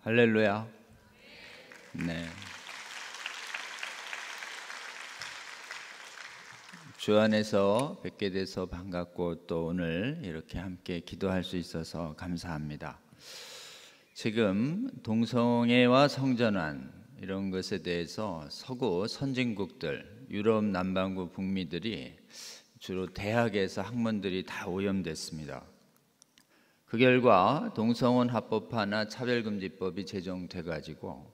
할렐루야. 네. 주 안에서 뵙게 돼서 반갑고 또 오늘 이렇게 함께 기도할 수 있어서 감사합니다. 지금 동성애와 성전환 이런 것에 대해서 서구 선진국들, 유럽 남반구 북미들이 주로 대학에서 학문들이 다 오염됐습니다. 그 결과 동성혼 합법화나 차별금지법이 제정돼 가지고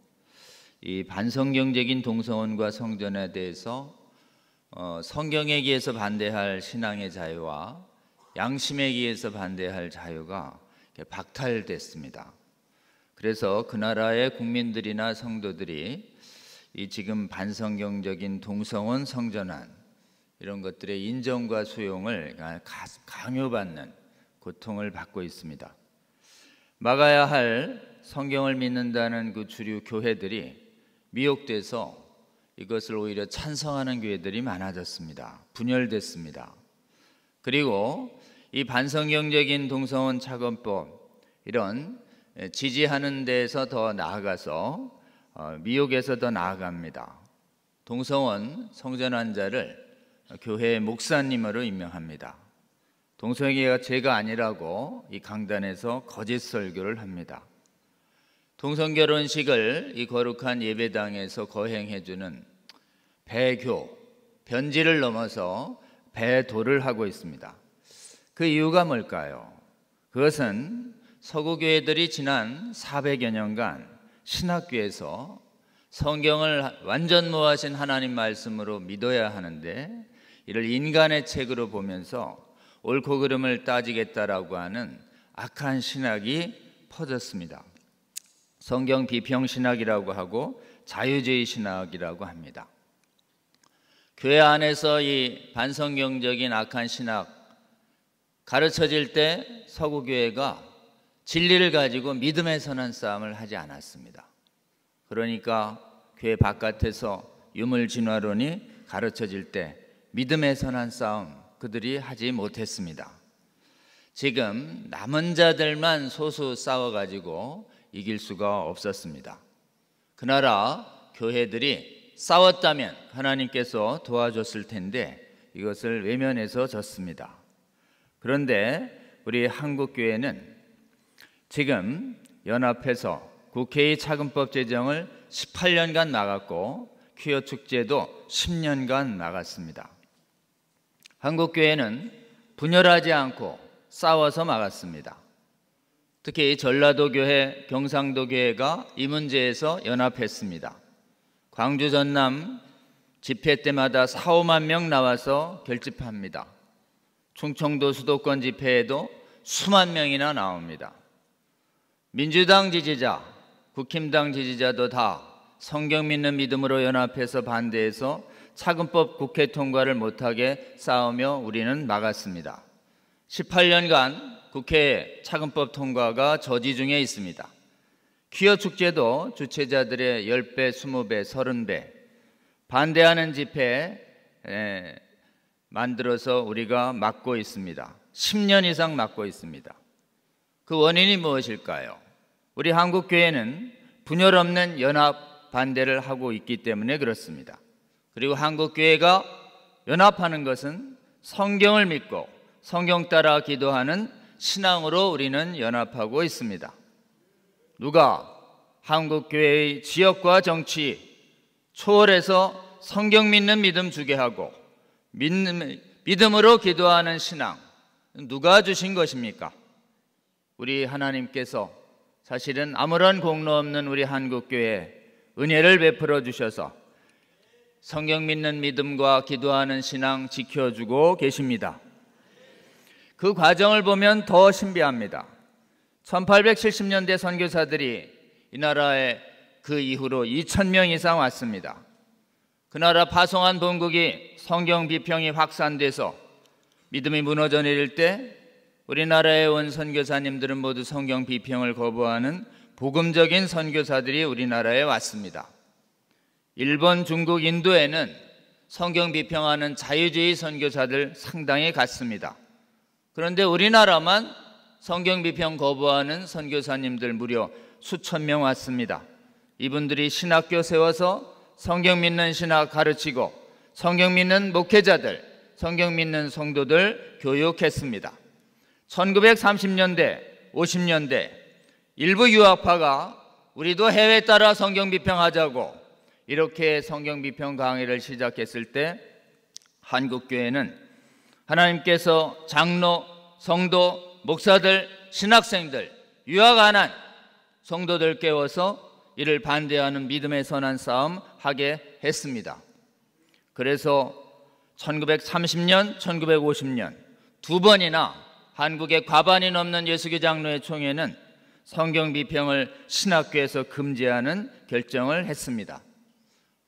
이 반성경적인 동성혼과 성전에 대해서 성경에 의해서 반대할 신앙의 자유와 양심에 의해서 반대할 자유가 박탈됐습니다. 그래서 그 나라의 국민들이나 성도들이 이 지금 반성경적인 동성혼, 성전환 이런 것들의 인정과 수용을 강요받는 고통을 받고 있습니다. 막아야 할 성경을 믿는다는 그 주류 교회들이 미혹돼서 이것을 오히려 찬성하는 교회들이 많아졌습니다. 분열됐습니다. 그리고 이 반성경적인 동성혼 차건법 이런 지지하는 데에서 더 나아가서 미혹에서 더 나아갑니다. 동성혼 성전환자를 교회의 목사님으로 임명합니다. 동성애가 죄가 아니라고 이 강단에서 거짓 설교를 합니다. 동성결혼식을 이 거룩한 예배당에서 거행해주는 배교, 변질을 넘어서 배도를 하고 있습니다. 그 이유가 뭘까요? 그것은 서구교회들이 지난 400여 년간 신학교에서 성경을 완전무하신 하나님 말씀으로 믿어야 하는데 이를 인간의 책으로 보면서 옳고 그름을 따지겠다라고 하는 악한 신학이 퍼졌습니다. 성경 비평 신학이라고 하고 자유주의 신학이라고 합니다. 교회 안에서 이 반성경적인 악한 신학 가르쳐질 때 서구교회가 진리를 가지고 믿음의 선한 싸움을 하지 않았습니다. 그러니까 교회 바깥에서 유물진화론이 가르쳐질 때 믿음의 선한 싸움 그들이 하지 못했습니다. 지금 남은 자들만 소수 싸워가지고 이길 수가 없었습니다. 그 나라 교회들이 싸웠다면 하나님께서 도와줬을 텐데 이것을 외면해서 졌습니다. 그런데 우리 한국교회는 지금 연합해서 국회의 차근법 제정을 18년간 막았고 퀴어 축제도 10년간 막았습니다. 한국교회는 분열하지 않고 싸워서 막았습니다. 특히 전라도 교회, 경상도 교회가 이 문제에서 연합했습니다. 광주 전남 집회 때마다 4, 5만 명 나와서 결집합니다. 충청도 수도권 집회에도 수만 명이나 나옵니다. 민주당 지지자, 국힘당 지지자도 다 성경 믿는 믿음으로 연합해서 반대해서 차근법 국회 통과를 못하게 싸우며 우리는 막았습니다. 18년간 국회 차근법 통과가 저지 중에 있습니다. 퀴어 축제도 주최자들의 10배, 20배, 30배 반대하는 집회 만들어서 우리가 막고 있습니다. 10년 이상 막고 있습니다. 그 원인이 무엇일까요? 우리 한국교회는 분열 없는 연합 반대를 하고 있기 때문에 그렇습니다. 그리고 한국교회가 연합하는 것은 성경을 믿고 성경 따라 기도하는 신앙으로 우리는 연합하고 있습니다. 누가 한국교회의 지역과 정치 초월해서 성경 믿는 믿음 주게 하고 믿음으로 기도하는 신앙 누가 주신 것입니까? 우리 하나님께서 사실은 아무런 공로 없는 우리 한국교회에 은혜를 베풀어 주셔서 성경 믿는 믿음과 기도하는 신앙 지켜주고 계십니다. 그 과정을 보면 더 신비합니다. 1870년대 선교사들이 이 나라에 그 이후로 2,000명 이상 왔습니다. 그 나라 파송한 본국이 성경 비평이 확산돼서 믿음이 무너져 내릴 때 우리나라에 온 선교사님들은 모두 성경 비평을 거부하는 복음적인 선교사들이 우리나라에 왔습니다. 일본, 중국, 인도에는 성경 비평하는 자유주의 선교사들 상당히 갔습니다. 그런데 우리나라만 성경 비평 거부하는 선교사님들 무려 수천 명 왔습니다. 이분들이 신학교 세워서 성경 믿는 신학 가르치고 성경 믿는 목회자들, 성경 믿는 성도들 교육했습니다. 1930년대, 50년대 일부 유학파가 우리도 해외 따라 성경 비평하자고 이렇게 성경 비평 강의를 시작했을 때 한국교회는 하나님께서 장로, 성도, 목사들, 신학생들, 유학 안 한 성도들 깨워서 이를 반대하는 믿음의 선한 싸움 하게 했습니다. 그래서 1930년, 1950년 두 번이나 한국의 과반이 넘는 예수교 장로의 총회는 성경 비평을 신학교에서 금지하는 결정을 했습니다.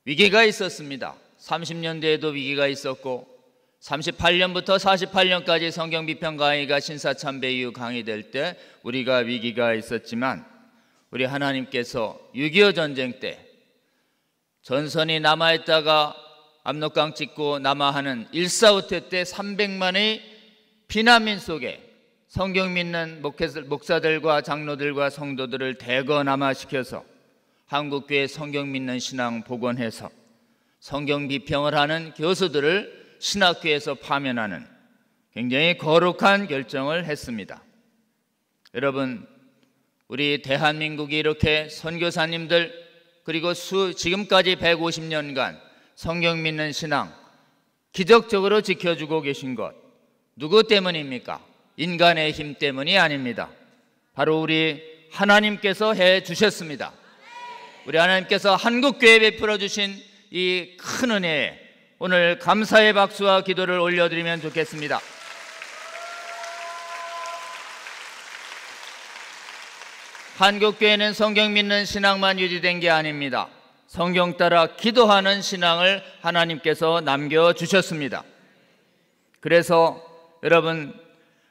위기가 있었습니다. 30년대에도 위기가 있었고 38년부터 48년까지 성경 비평 강의가 신사참배 이후 강의될 때 우리가 위기가 있었지만 우리 하나님께서 6.25 전쟁 때 전선이 남아있다가 압록강 찍고 남하하는 1.4.5태 때 300만의 피난민 속에 성경 믿는 목사들과 장로들과 성도들을 대거 남하시켜서 한국교회 성경 믿는 신앙 복원해서 성경 비평을 하는 교수들을 신학교에서 파면하는 굉장히 거룩한 결정을 했습니다. 여러분, 우리 대한민국이 이렇게 선교사님들 그리고 지금까지 150년간 성경 믿는 신앙 기적적으로 지켜주고 계신 것 누구 때문입니까? 인간의 힘 때문이 아닙니다. 바로 우리 하나님께서 해 주셨습니다. 우리 하나님께서 한국교회에 베풀어 주신 이 큰 은혜에 오늘 감사의 박수와 기도를 올려드리면 좋겠습니다. 한국교회는 성경 믿는 신앙만 유지된 게 아닙니다. 성경 따라 기도하는 신앙을 하나님께서 남겨주셨습니다. 그래서 여러분,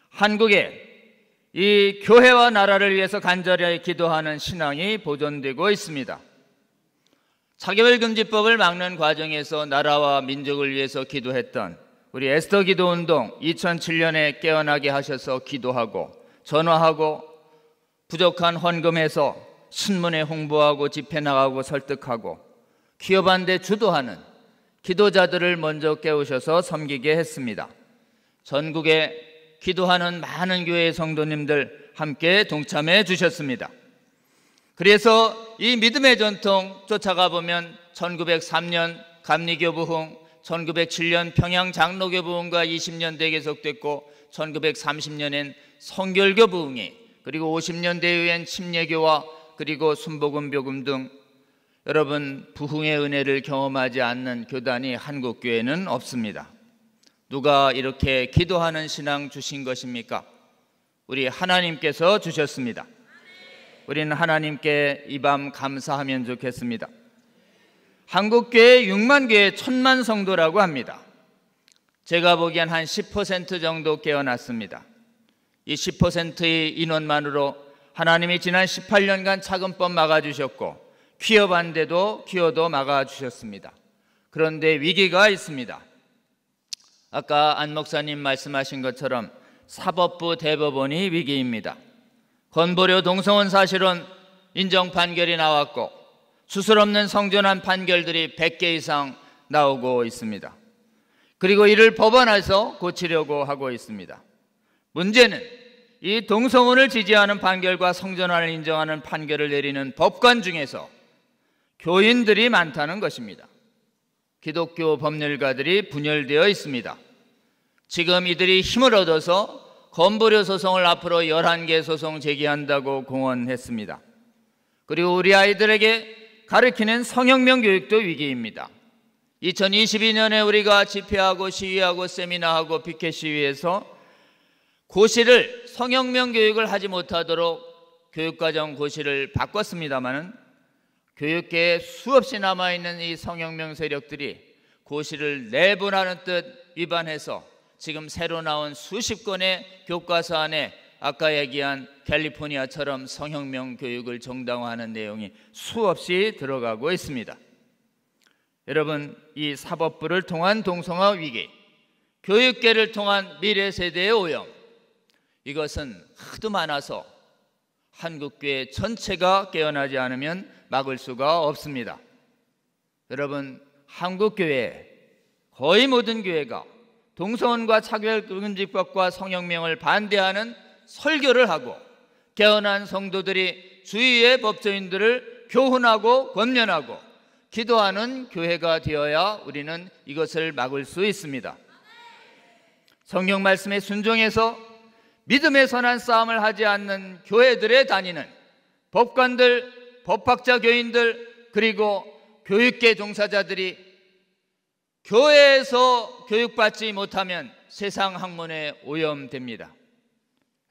한국에 이 교회와 나라를 위해서 간절히 기도하는 신앙이 보존되고 있습니다. 차별금지법을 막는 과정에서 나라와 민족을 위해서 기도했던 우리 에스더 기도운동 2007년에 깨어나게 하셔서 기도하고 전화하고 부족한 헌금해서 신문에 홍보하고 집회 나가고 설득하고 기업안대 주도하는 기도자들을 먼저 깨우셔서 섬기게 했습니다. 전국에 기도하는 많은 교회의 성도님들 함께 동참해 주셨습니다. 그래서 이 믿음의 전통 쫓아가 보면 1903년 감리교 부흥, 1907년 평양 장로교 부흥과 20년대 계속됐고 1930년엔 성결교 부흥이 그리고 50년대 이후엔 침례교와 그리고 순복음복음 등 여러분 부흥의 은혜를 경험하지 않는 교단이 한국교회는 없습니다. 누가 이렇게 기도하는 신앙 주신 것입니까? 우리 하나님께서 주셨습니다. 우리는 하나님께 이 밤 감사하면 좋겠습니다. 한국교회 6만 교회 1000만 성도라고 합니다. 제가 보기엔 한 10% 정도 깨어났습니다. 이 10%의 인원만으로 하나님이 지난 18년간 차근법 막아주셨고 퀴어반대도 기어도 막아주셨습니다. 그런데 위기가 있습니다. 아까 안 목사님 말씀하신 것처럼 사법부 대법원이 위기입니다. 건보료 동성혼 사실은 인정 판결이 나왔고 수술 없는 성전환 판결들이 100개 이상 나오고 있습니다. 그리고 이를 법원에서 고치려고 하고 있습니다. 문제는 이 동성혼을 지지하는 판결과 성전환을 인정하는 판결을 내리는 법관 중에서 교인들이 많다는 것입니다. 기독교 법률가들이 분열되어 있습니다. 지금 이들이 힘을 얻어서 건보료 소송을 앞으로 11개 소송 제기한다고 공언했습니다. 그리고 우리 아이들에게 가르치는 성혁명 교육도 위기입니다. 2022년에 우리가 집회하고 시위하고 세미나하고 피켓 시위에서 고시를 성혁명 교육을 하지 못하도록 교육과정 고시를 바꿨습니다마는 교육계에 수없이 남아있는 이 성혁명 세력들이 고시를 내분하는 뜻 위반해서 지금 새로 나온 수십 건의 교과서 안에 아까 얘기한 캘리포니아처럼 성혁명 교육을 정당화하는 내용이 수없이 들어가고 있습니다. 여러분, 이 사법부를 통한 동성화 위기, 교육계를 통한 미래 세대의 오염, 이것은 하도 많아서 한국교회 전체가 깨어나지 않으면 막을 수가 없습니다. 여러분, 한국교회 거의 모든 교회가 동성혼과 차별금지법과 성혁명을 반대하는 설교를 하고 깨어난 성도들이 주위의 법조인들을 교훈하고 권면하고 기도하는 교회가 되어야 우리는 이것을 막을 수 있습니다. 성경 말씀에 순종해서 믿음의 선한 싸움을 하지 않는 교회들에 다니는 법관들, 법학자 교인들, 그리고 교육계 종사자들이 교회에서 교육받지 못하면 세상 학문에 오염됩니다.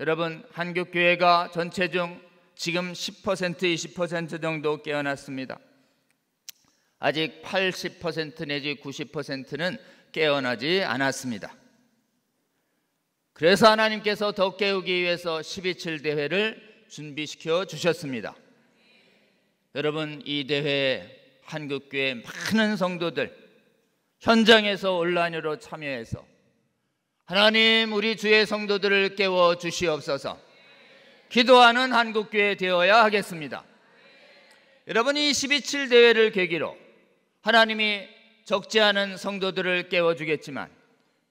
여러분, 한국교회가 전체 중 지금 10%, 20% 정도 깨어났습니다. 아직 80% 내지 90%는 깨어나지 않았습니다. 그래서 하나님께서 더 깨우기 위해서 12.7 대회를 준비시켜 주셨습니다. 여러분, 이 대회에 한국교회 많은 성도들 현장에서 온라인으로 참여해서 하나님, 우리 주의 성도들을 깨워 주시옵소서. 기도하는 한국교회 되어야 하겠습니다. 여러분, 이 12.7 대회를 계기로 하나님이 적지 않은 성도들을 깨워주겠지만,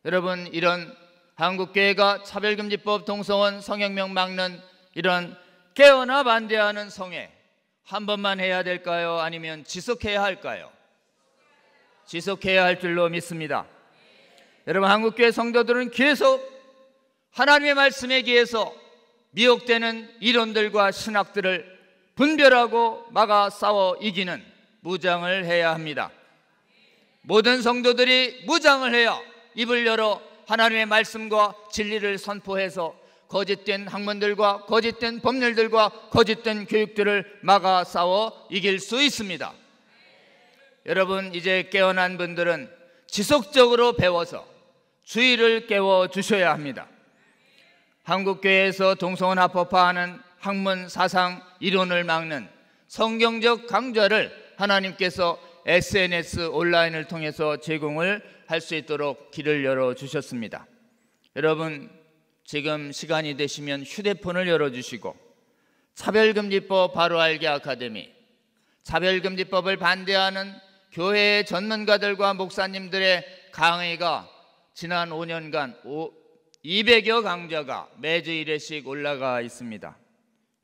여러분, 이런 한국교회가 차별금지법, 동성혼, 성혁명 막는 이런 깨어나 반대하는 성회 한 번만 해야 될까요? 아니면 지속해야 할까요? 지속해야 할 줄로 믿습니다. 여러분, 한국교회 성도들은 계속 하나님의 말씀에 기해서 미혹되는 이론들과 신학들을 분별하고 막아 싸워 이기는 무장을 해야 합니다. 모든 성도들이 무장을 해야 입을 열어 하나님의 말씀과 진리를 선포해서 거짓된 학문들과 거짓된 법률들과 거짓된 교육들을 막아 싸워 이길 수 있습니다. 여러분, 이제 깨어난 분들은 지속적으로 배워서 주의를 깨워 주셔야 합니다. 한국교회에서 동성혼 합법화하는 학문, 사상, 이론을 막는 성경적 강좌를 하나님께서 SNS 온라인을 통해서 제공을 할 수 있도록 길을 열어주셨습니다. 여러분, 지금 시간이 되시면 휴대폰을 열어주시고 차별금지법 바로 알기 아카데미, 차별금지법을 반대하는 교회의 전문가들과 목사님들의 강의가 지난 5년간 200여 강좌가 매주 1회씩 올라가 있습니다.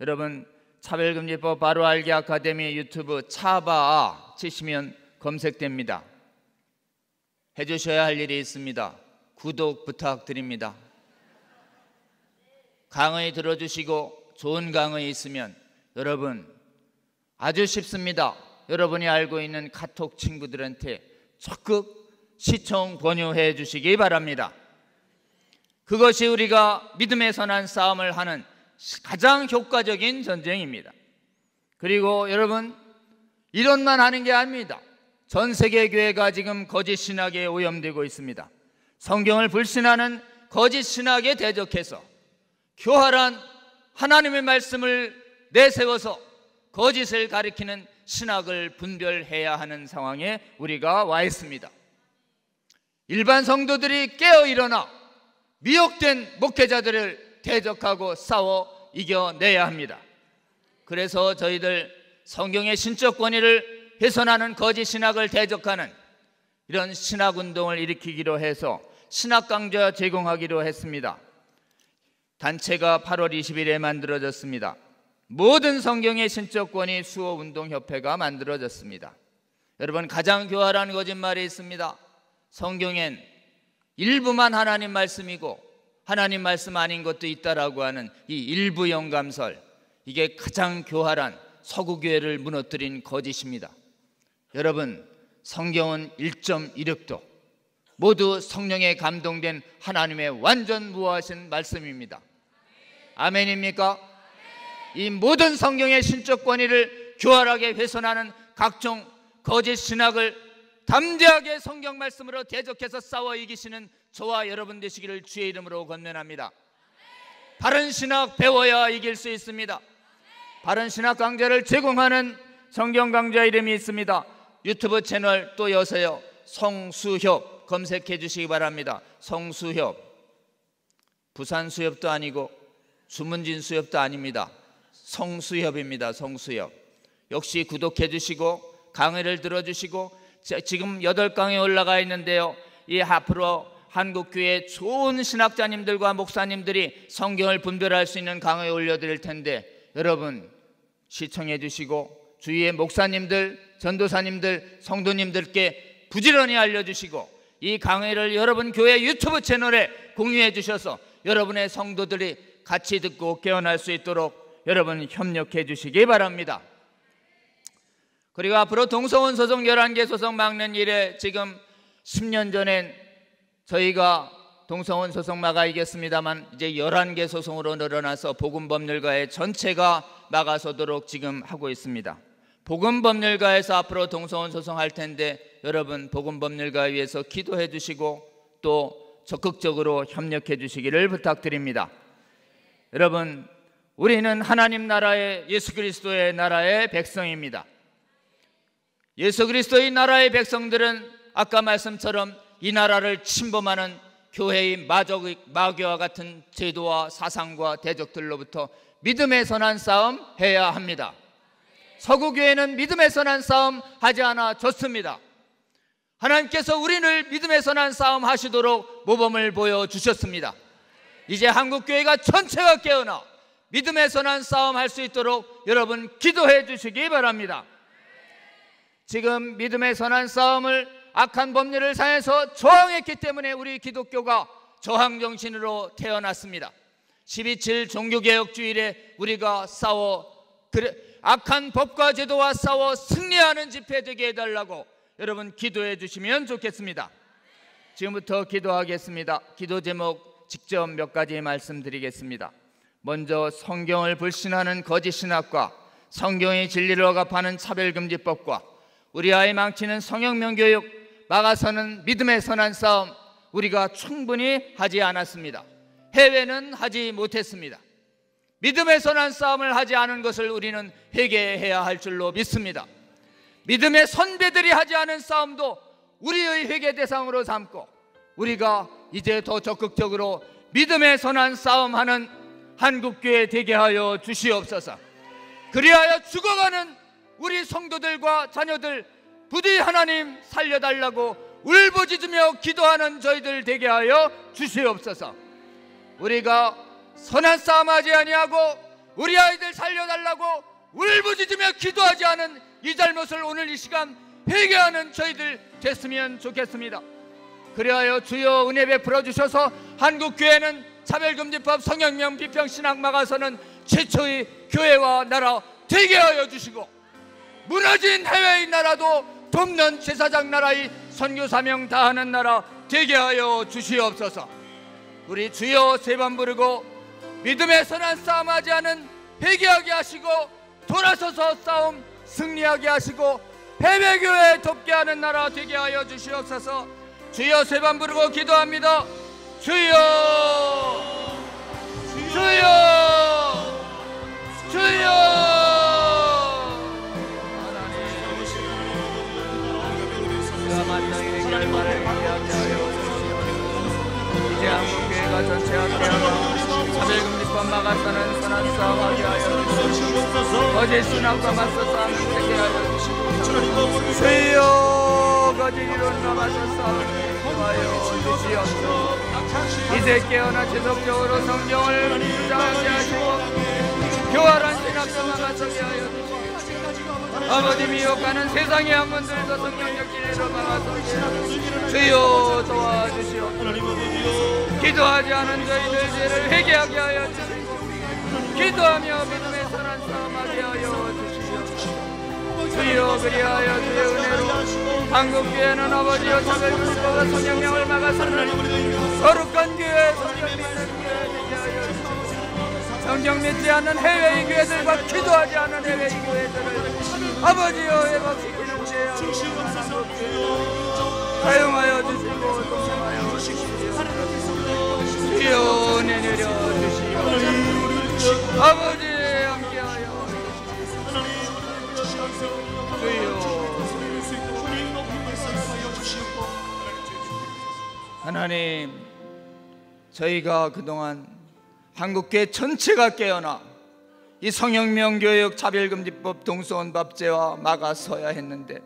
여러분, 차별금지법 바로 알기 아카데미 유튜브 차바아 치시면 검색됩니다. 해주셔야 할 일이 있습니다. 구독 부탁드립니다. 강의 들어주시고 좋은 강의 있으면 여러분 아주 쉽습니다. 여러분이 알고 있는 카톡 친구들한테 적극 시청 권유해 주시기 바랍니다. 그것이 우리가 믿음의 선한 싸움을 하는 가장 효과적인 전쟁입니다. 그리고 여러분, 이론만 하는 게 아닙니다. 전 세계 교회가 지금 거짓 신학에 오염되고 있습니다. 성경을 불신하는 거짓 신학에 대적해서 교활한 하나님의 말씀을 내세워서 거짓을 가리키는 신학을 분별해야 하는 상황에 우리가 와 있습니다. 일반 성도들이 깨어 일어나 미혹된 목회자들을 대적하고 싸워 이겨내야 합니다. 그래서 저희들 성경의 신적 권위를 훼손하는 거짓 신학을 대적하는 이런 신학운동을 일으키기로 해서 신학 강좌 제공하기로 했습니다. 단체가 8월 20일에 만들어졌습니다. 모든 성경의 신적 권위 수호운동협회가 만들어졌습니다. 여러분, 가장 교활한 거짓말이 있습니다. 성경엔 일부만 하나님 말씀이고 하나님 말씀 아닌 것도 있다라고 하는 이 일부 영감설, 이게 가장 교활한 서구교회를 무너뜨린 거짓입니다. 여러분, 성경은 1.16도 모두 성령에 감동된 하나님의 완전 무하신 말씀입니다. 아멘입니까? 이 모든 성경의 신적 권위를 교활하게 훼손하는 각종 거짓 신학을 담대하게 성경 말씀으로 대적해서 싸워 이기시는 저와 여러분 되시기를 주의 이름으로 권면합니다. 바른 신학 배워야 이길 수 있습니다. 바른 신학 강좌를 제공하는 성경 강좌 이름이 있습니다. 유튜브 채널 또 여세요. 성수협 검색해 주시기 바랍니다. 성수협, 부산 수협도 아니고 주문진 수협도 아닙니다. 성수협입니다. 성수협. 역시 구독해 주시고 강의를 들어주시고, 지금 8강에 올라가 있는데요, 이 앞으로 한국교회 좋은 신학자님들과 목사님들이 성경을 분별할 수 있는 강의 올려드릴 텐데, 여러분 시청해 주시고 주위의 목사님들, 전도사님들, 성도님들께 부지런히 알려주시고, 이 강의를 여러분 교회 유튜브 채널에 공유해 주셔서 여러분의 성도들이 같이 듣고 깨어날 수 있도록 여러분 협력해 주시기 바랍니다. 그리고 앞으로 동서원 소송 11개 소송 막는 일에 지금 10년 전엔 저희가 동서원 소송 막아 이겼습니다만, 이제 11개 소송으로 늘어나서 복음법률가의 전체가 막아서도록 지금 하고 있습니다. 복음법률가에서 앞으로 동서원 소송할 텐데, 여러분 복음법률가 위해서 기도해 주시고 또 적극적으로 협력해 주시기를 부탁드립니다. 여러분, 우리는 하나님 나라의, 예수 그리스도의 나라의 백성입니다. 예수 그리스도의 나라의 백성들은 아까 말씀처럼 이 나라를 침범하는 교회의 마귀와 같은 제도와 사상과 대적들로부터 믿음의 선한 싸움 해야 합니다. 서구교회는 믿음의 선한 싸움 하지 않아 좋습니다. 하나님께서 우리를 믿음의 선한 싸움 하시도록 모범을 보여주셨습니다. 이제 한국교회가 전체가 깨어나 믿음의 선한 싸움 할 수 있도록 여러분 기도해 주시기 바랍니다. 지금 믿음의 선한 싸움을 악한 법률을 사해서 저항했기 때문에 우리 기독교가 저항정신으로 태어났습니다. 12.7 종교개혁주일에 우리가 악한 법과 제도와 싸워 승리하는 집회 되게 해달라고 여러분 기도해 주시면 좋겠습니다. 지금부터 기도하겠습니다. 기도 제목 직접 몇 가지 말씀드리겠습니다. 먼저 성경을 불신하는 거짓 신학과 성경의 진리를 억압하는 차별금지법과 우리 아이 망치는 성혁명 교육, 막아서는 믿음의 선한 싸움, 우리가 충분히 하지 않았습니다. 해외는 하지 못했습니다. 믿음의 선한 싸움을 하지 않은 것을 우리는 회개해야 할 줄로 믿습니다. 믿음의 선배들이 하지 않은 싸움도 우리의 회개 대상으로 삼고, 우리가 이제 더 적극적으로 믿음의 선한 싸움하는 한국교회 되게 하여 주시옵소서. 그리하여 죽어가는 우리 성도들과 자녀들 부디 하나님 살려달라고 울부짖으며 기도하는 저희들 되게 하여 주시옵소서. 우리가 선한 싸움하지 아니하고 우리 아이들 살려달라고 울부짖으며 기도하지 않은 이 잘못을 오늘 이 시간 회개하는 저희들 됐으면 좋겠습니다. 그리하여 주여 은혜 베풀어 주셔서 한국교회는 차별금지법, 성혁명, 비평신학 막아서는 최초의 교회와 나라 되게 하여 주시고, 무너진 해외의 나라도 돕는 제사장 나라의 선교사명 다하는 나라 되게 하여 주시옵소서. 우리 주여 세 번 부르고 믿음의 선한 싸움하지 않은 회개하게 하시고, 돌아서서 싸움 승리하게 하시고, 해외교회 돕게 하는 나라 되게 하여 주시옵소서. 주여 세 번 부르고 기도합니다. 주여, 주여, 주여. 만장의 결말을 기대하게 하여 주시옵소서. 이제 한국교회가 전체가 깨어나 차별금지법 막아서는 선한 싸움하게 하여 주시옵소서. 거짓 신학과 맞서 싸움을 되게 하여 주시옵소서. 주여, 거짓 이론과 맞서 싸움을 되게 하여 주시옵소서. 이제 깨어나 지속적으로 성경을 주장하게 하시고 교활한 신학과 막아서게 하여 주시옵소서. 아버지 미혹하는 세상의 학문들도 성경적 진리로 막아서게 주여 도와주시옵소서. 기도하지 않은 저희들 죄를 회개하게 하여 주시고, 기도하며 믿음의 선한 싸움하게 하여 주시옵소서. 주여 그리하여 주의 은혜로 한국교회는 아버지여 차별금지법과 성경명을 막아서는 거룩한 교회, 성경 믿는 교회 되게 하여 주시옵소서. 성경 믿지 않는 해외의 교회들과 기도하지 않는 해외의 교회들을 아버지여 회복시키는 죄악으로 사용하여 주시고 동행하여 주시옵소서. 주여 은혜 내려 주시옵소서. 아버지 함께하여 주시옵소서. 하나님, 저희가 그동안 한국교회 전체가 깨어나 이 성혁명교육 차별금지법 동서원법제와 막아서야 했는데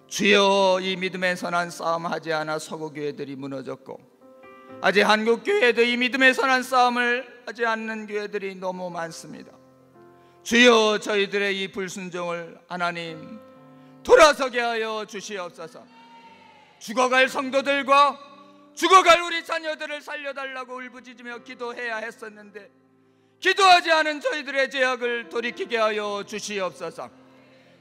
주여, 이 믿음의 선한 싸움 하지 않아 서구교회들이 무너졌고 아직 한국교회도 이 믿음의 선한 싸움을 하지 않는 교회들이 너무 많습니다. 주여, 저희들의 이 불순종을 하나님 돌아서게 하여 주시옵소서. 죽어갈 성도들과 죽어갈 우리 자녀들을 살려달라고 울부짖으며 기도해야 했었는데 기도하지 않은 저희들의 죄악을 돌이키게 하여 주시옵소서.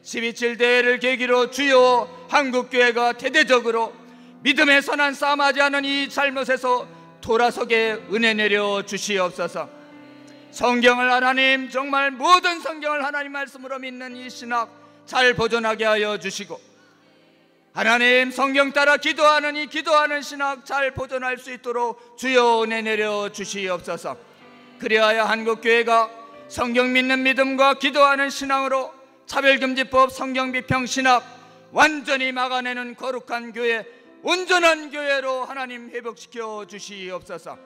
12.7 대회를 계기로 주여, 한국교회가 대대적으로 믿음의 선한 싸움하지 않은 이 잘못에서 돌아서게 은혜 내려 주시옵소서. 성경을 하나님, 정말 모든 성경을 하나님 말씀으로 믿는 이 신학 잘 보존하게 하여 주시고 하나님, 성경 따라 기도하는 이 기도하는 신학 잘 보존할 수 있도록 주여 은혜 내려 주시옵소서. 그리하여 한국교회가 성경 믿는 믿음과 기도하는 신앙으로 차별금지법, 성경비평 신학 완전히 막아내는 거룩한 교회, 온전한 교회로 하나님 회복시켜 주시옵소서.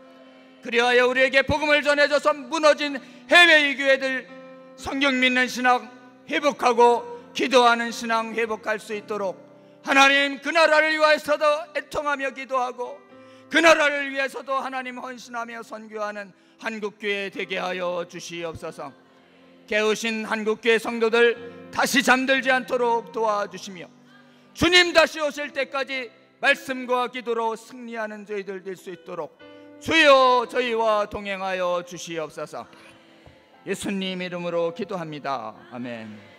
그리하여 우리에게 복음을 전해줘서 무너진 해외의 교회들 성경 믿는 신앙 회복하고 기도하는 신앙 회복할 수 있도록 하나님, 그 나라를 위해서도 애통하며 기도하고 그 나라를 위해서도 하나님 헌신하며 선교하는 한국교회 되게 하여 주시옵소서. 깨우신 한국교회 성도들 다시 잠들지 않도록 도와주시며 주님 다시 오실 때까지 말씀과 기도로 승리하는 저희들 될 수 있도록 주여, 저희와 동행하여 주시옵소서. 예수님 이름으로 기도합니다. 아멘.